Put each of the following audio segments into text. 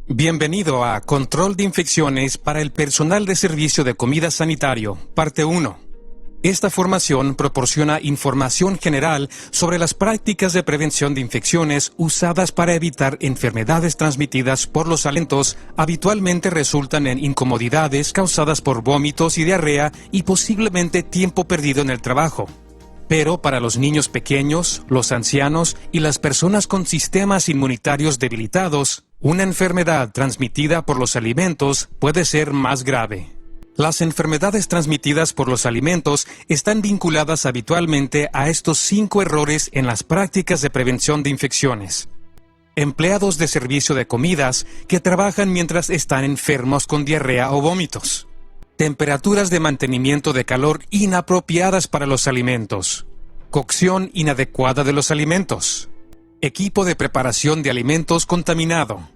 Bienvenido a Control de Infecciones para el personal de servicio de comida sanitario, parte 1. Esta formación proporciona información general sobre las prácticas de prevención de infecciones usadas para evitar enfermedades transmitidas por los alimentos. Habitualmente resultan en incomodidades causadas por vómitos y diarrea y posiblemente tiempo perdido en el trabajo. Pero para los niños pequeños, los ancianos y las personas con sistemas inmunitarios debilitados, una enfermedad transmitida por los alimentos puede ser más grave. Las enfermedades transmitidas por los alimentos están vinculadas habitualmente a estos 5 errores en las prácticas de prevención de infecciones. Empleados de servicio de comidas que trabajan mientras están enfermos con diarrea o vómitos. Temperaturas de mantenimiento de calor inapropiadas para los alimentos. Cocción inadecuada de los alimentos. Equipo de preparación de alimentos contaminado.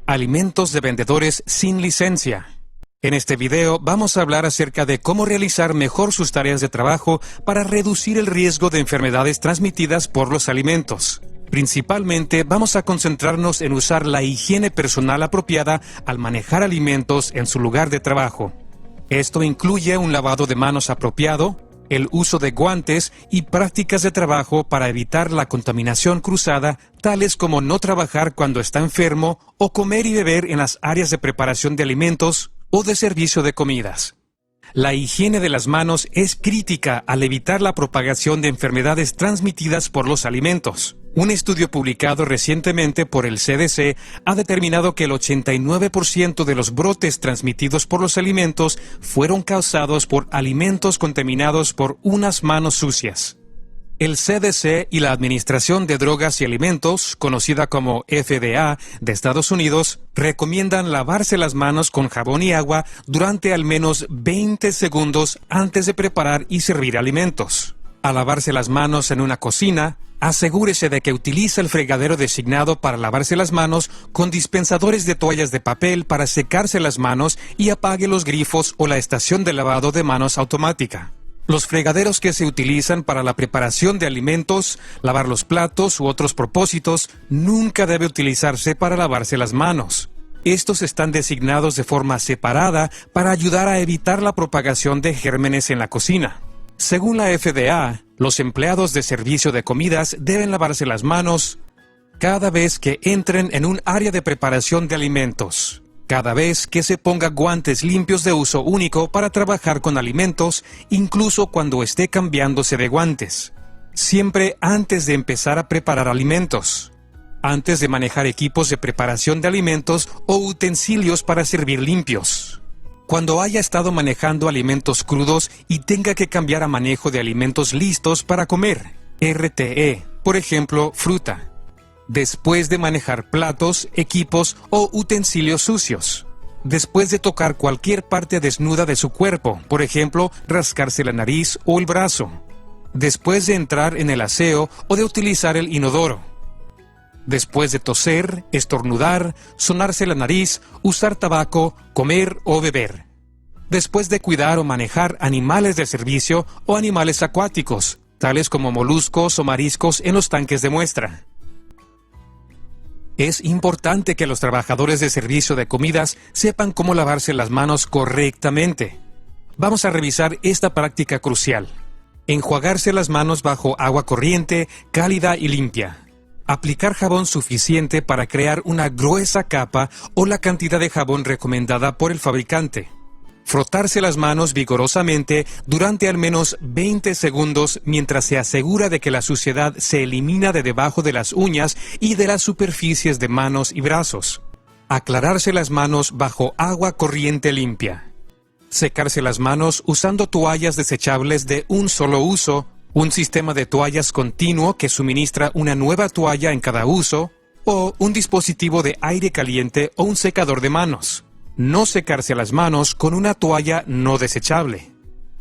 Alimentos de vendedores sin licencia. En este video vamos a hablar acerca de cómo realizar mejor sus tareas de trabajo para reducir el riesgo de enfermedades transmitidas por los alimentos. Principalmente vamos a concentrarnos en usar la higiene personal apropiada al manejar alimentos en su lugar de trabajo. Esto incluye un lavado de manos apropiado, el uso de guantes y prácticas de trabajo para evitar la contaminación cruzada, tales como no trabajar cuando está enfermo o comer y beber en las áreas de preparación de alimentos o de servicio de comidas. La higiene de las manos es crítica al evitar la propagación de enfermedades transmitidas por los alimentos. Un estudio publicado recientemente por el CDC ha determinado que el 89% de los brotes transmitidos por los alimentos fueron causados por alimentos contaminados por unas manos sucias. El CDC y la Administración de Drogas y Alimentos, conocida como FDA de Estados Unidos, recomiendan lavarse las manos con jabón y agua durante al menos 20 segundos antes de preparar y servir alimentos. Al lavarse las manos en una cocina, asegúrese de que utiliza el fregadero designado para lavarse las manos con dispensadores de toallas de papel para secarse las manos y apague los grifos o la estación de lavado de manos automática. Los fregaderos que se utilizan para la preparación de alimentos, lavar los platos u otros propósitos, nunca debe utilizarse para lavarse las manos. Estos están designados de forma separada para ayudar a evitar la propagación de gérmenes en la cocina. Según la FDA, los empleados de servicio de comidas deben lavarse las manos cada vez que entren en un área de preparación de alimentos. Cada vez que se ponga guantes limpios de uso único para trabajar con alimentos, incluso cuando esté cambiándose de guantes. Siempre antes de empezar a preparar alimentos. Antes de manejar equipos de preparación de alimentos o utensilios para servir limpios. Cuando haya estado manejando alimentos crudos y tenga que cambiar a manejo de alimentos listos para comer. RTE, por ejemplo, fruta. Después de manejar platos, equipos o utensilios sucios. Después de tocar cualquier parte desnuda de su cuerpo, por ejemplo, rascarse la nariz o el brazo. Después de entrar en el aseo o de utilizar el inodoro. Después de toser, estornudar, sonarse la nariz, usar tabaco, comer o beber. Después de cuidar o manejar animales de servicio o animales acuáticos, tales como moluscos o mariscos en los tanques de muestra. Es importante que los trabajadores de servicio de comidas sepan cómo lavarse las manos correctamente. Vamos a revisar esta práctica crucial. Enjuagarse las manos bajo agua corriente, cálida y limpia. Aplicar jabón suficiente para crear una gruesa capa o la cantidad de jabón recomendada por el fabricante. Frotarse las manos vigorosamente durante al menos 20 segundos mientras se asegura de que la suciedad se elimina de debajo de las uñas y de las superficies de manos y brazos. Aclararse las manos bajo agua corriente limpia. Secarse las manos usando toallas desechables de un solo uso, un sistema de toallas continuo que suministra una nueva toalla en cada uso, o un dispositivo de aire caliente o un secador de manos. No secarse las manos con una toalla no desechable.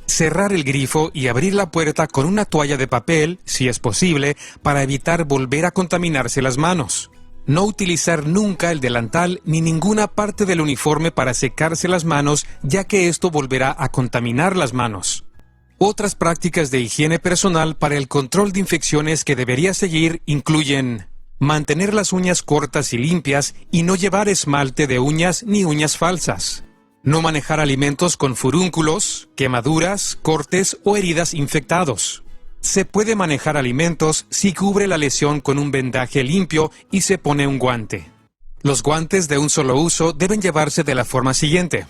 Cerrar el grifo y abrir la puerta con una toalla de papel, si es posible, para evitar volver a contaminarse las manos. No utilizar nunca el delantal ni ninguna parte del uniforme para secarse las manos, ya que esto volverá a contaminar las manos. Otras prácticas de higiene personal para el control de infecciones que debería seguir incluyen Mantener las uñas cortas y limpias y no llevar esmalte de uñas ni uñas falsas. No manejar alimentos con furúnculos, quemaduras, cortes o heridas infectados. Se puede manejar alimentos si cubre la lesión con un vendaje limpio y se pone un guante. Los guantes de un solo uso deben llevarse de la forma siguiente.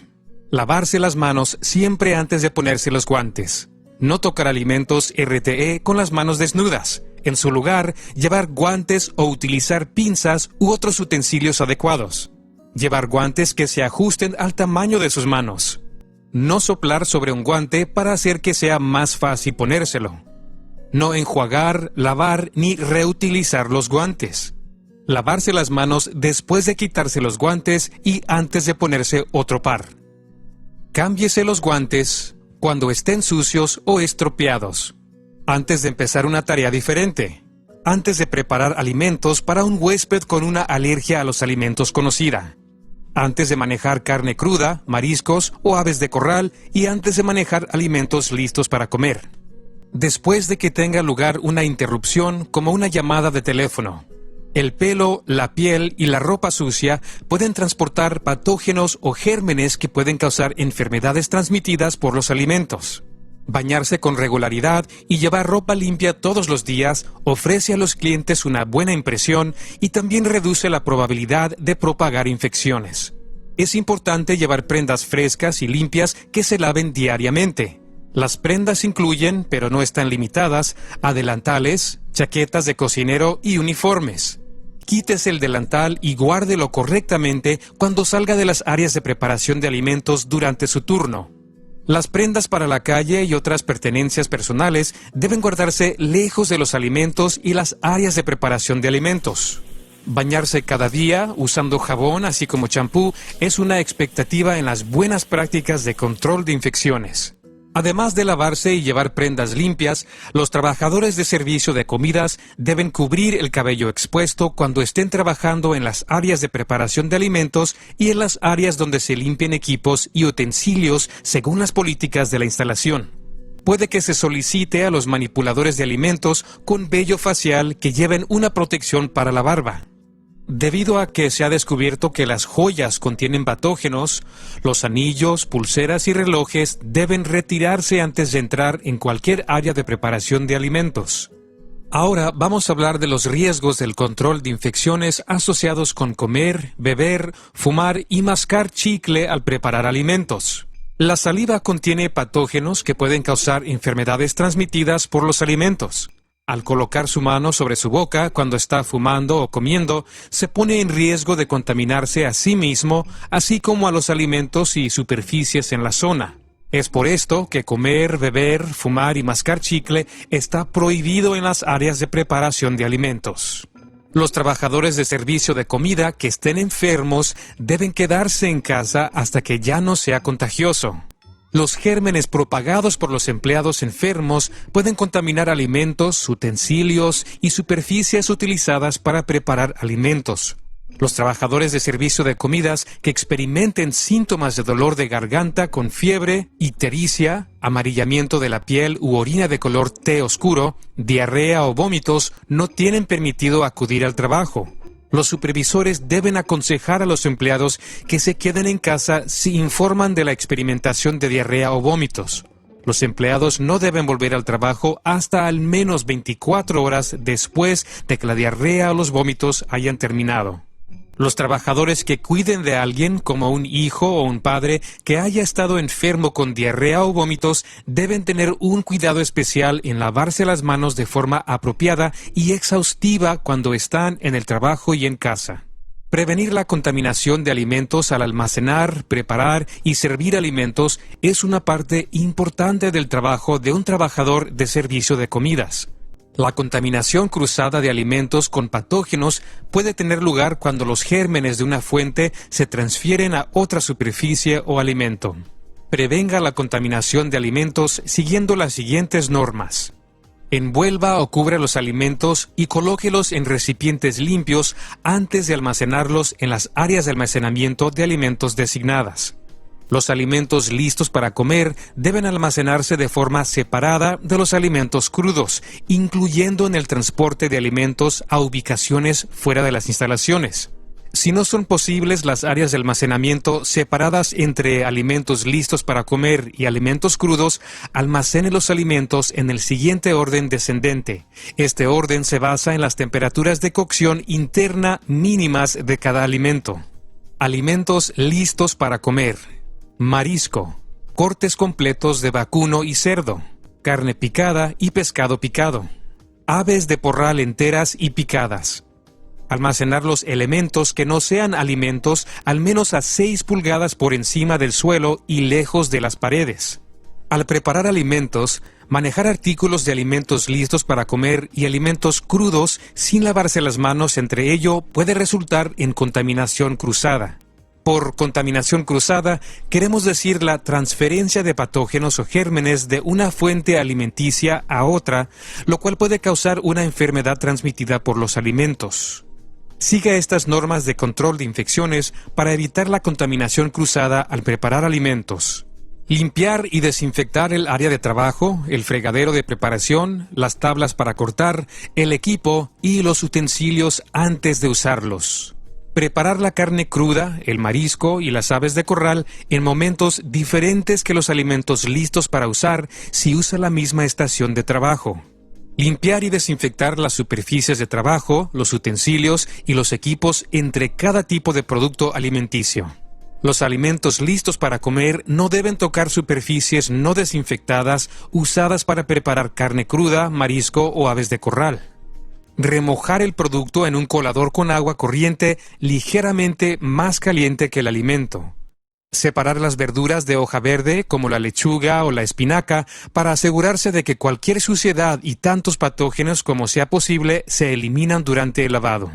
Lavarse las manos siempre antes de ponerse los guantes. No tocar alimentos RTE con las manos desnudas. En su lugar, llevar guantes o utilizar pinzas u otros utensilios adecuados. Llevar guantes que se ajusten al tamaño de sus manos. No soplar sobre un guante para hacer que sea más fácil ponérselo. No enjuagar, lavar ni reutilizar los guantes. Lavarse las manos después de quitarse los guantes y antes de ponerse otro par. Cámbiese los guantes cuando estén sucios o estropeados. Antes de empezar una tarea diferente. Antes de preparar alimentos para un huésped con una alergia a los alimentos conocida. Antes de manejar carne cruda, mariscos o aves de corral y antes de manejar alimentos listos para comer. Después de que tenga lugar una interrupción como una llamada de teléfono. El pelo, la piel y la ropa sucia pueden transportar patógenos o gérmenes que pueden causar enfermedades transmitidas por los alimentos. Bañarse con regularidad y llevar ropa limpia todos los días ofrece a los clientes una buena impresión y también reduce la probabilidad de propagar infecciones. Es importante llevar prendas frescas y limpias que se laven diariamente. Las prendas incluyen, pero no están limitadas, a delantales, chaquetas de cocinero y uniformes. Quítese el delantal y guárdelo correctamente cuando salga de las áreas de preparación de alimentos durante su turno. Las prendas para la calle y otras pertenencias personales deben guardarse lejos de los alimentos y las áreas de preparación de alimentos. Bañarse cada día usando jabón así como champú es una expectativa en las buenas prácticas de control de infecciones. Además de lavarse y llevar prendas limpias, los trabajadores de servicio de comidas deben cubrir el cabello expuesto cuando estén trabajando en las áreas de preparación de alimentos y en las áreas donde se limpien equipos y utensilios según las políticas de la instalación. Puede que se solicite a los manipuladores de alimentos con vello facial que lleven una protección para la barba. Debido a que se ha descubierto que las joyas contienen patógenos, los anillos, pulseras y relojes deben retirarse antes de entrar en cualquier área de preparación de alimentos. Ahora vamos a hablar de los riesgos del control de infecciones asociados con comer, beber, fumar y mascar chicle al preparar alimentos. La saliva contiene patógenos que pueden causar enfermedades transmitidas por los alimentos. Al colocar su mano sobre su boca cuando está fumando o comiendo, se pone en riesgo de contaminarse a sí mismo, así como a los alimentos y superficies en la zona. Es por esto que comer, beber, fumar y mascar chicle está prohibido en las áreas de preparación de alimentos. Los trabajadores de servicio de comida que estén enfermos deben quedarse en casa hasta que ya no sea contagioso. Los gérmenes propagados por los empleados enfermos pueden contaminar alimentos, utensilios y superficies utilizadas para preparar alimentos. Los trabajadores de servicio de comidas que experimenten síntomas de dolor de garganta con fiebre, ictericia, amarillamiento de la piel u orina de color té oscuro, diarrea o vómitos no tienen permitido acudir al trabajo. Los supervisores deben aconsejar a los empleados que se queden en casa si informan de la experimentación de diarrea o vómitos. Los empleados no deben volver al trabajo hasta al menos 24 horas después de que la diarrea o los vómitos hayan terminado. Los trabajadores que cuiden de alguien, como un hijo o un padre, que haya estado enfermo con diarrea o vómitos, deben tener un cuidado especial en lavarse las manos de forma apropiada y exhaustiva cuando están en el trabajo y en casa. Prevenir la contaminación de alimentos al almacenar, preparar y servir alimentos es una parte importante del trabajo de un trabajador de servicio de comidas. La contaminación cruzada de alimentos con patógenos puede tener lugar cuando los gérmenes de una fuente se transfieren a otra superficie o alimento. Prevenga la contaminación de alimentos siguiendo las siguientes normas. Envuelva o cubra los alimentos y colóquelos en recipientes limpios antes de almacenarlos en las áreas de almacenamiento de alimentos designadas. Los alimentos listos para comer deben almacenarse de forma separada de los alimentos crudos, incluyendo en el transporte de alimentos a ubicaciones fuera de las instalaciones. Si no son posibles las áreas de almacenamiento separadas entre alimentos listos para comer y alimentos crudos, almacene los alimentos en el siguiente orden descendente. Este orden se basa en las temperaturas de cocción interna mínimas de cada alimento. Alimentos listos para comer. Marisco, cortes completos de vacuno y cerdo, carne picada y pescado picado, aves de porral enteras y picadas. Almacenar los elementos que no sean alimentos al menos a 6 pulgadas por encima del suelo y lejos de las paredes. Al preparar alimentos, manejar artículos de alimentos listos para comer y alimentos crudos sin lavarse las manos entre ello puede resultar en contaminación cruzada. Por contaminación cruzada, queremos decir la transferencia de patógenos o gérmenes de una fuente alimenticia a otra, lo cual puede causar una enfermedad transmitida por los alimentos. Siga estas normas de control de infecciones para evitar la contaminación cruzada al preparar alimentos. Limpiar y desinfectar el área de trabajo, el fregadero de preparación, las tablas para cortar, el equipo y los utensilios antes de usarlos. Preparar la carne cruda, el marisco y las aves de corral en momentos diferentes que los alimentos listos para usar si usa la misma estación de trabajo. Limpiar y desinfectar las superficies de trabajo, los utensilios y los equipos entre cada tipo de producto alimenticio. Los alimentos listos para comer no deben tocar superficies no desinfectadas usadas para preparar carne cruda, marisco o aves de corral. Remojar el producto en un colador con agua corriente ligeramente más caliente que el alimento. Separar las verduras de hoja verde, como la lechuga o la espinaca, para asegurarse de que cualquier suciedad y tantos patógenos como sea posible se eliminan durante el lavado.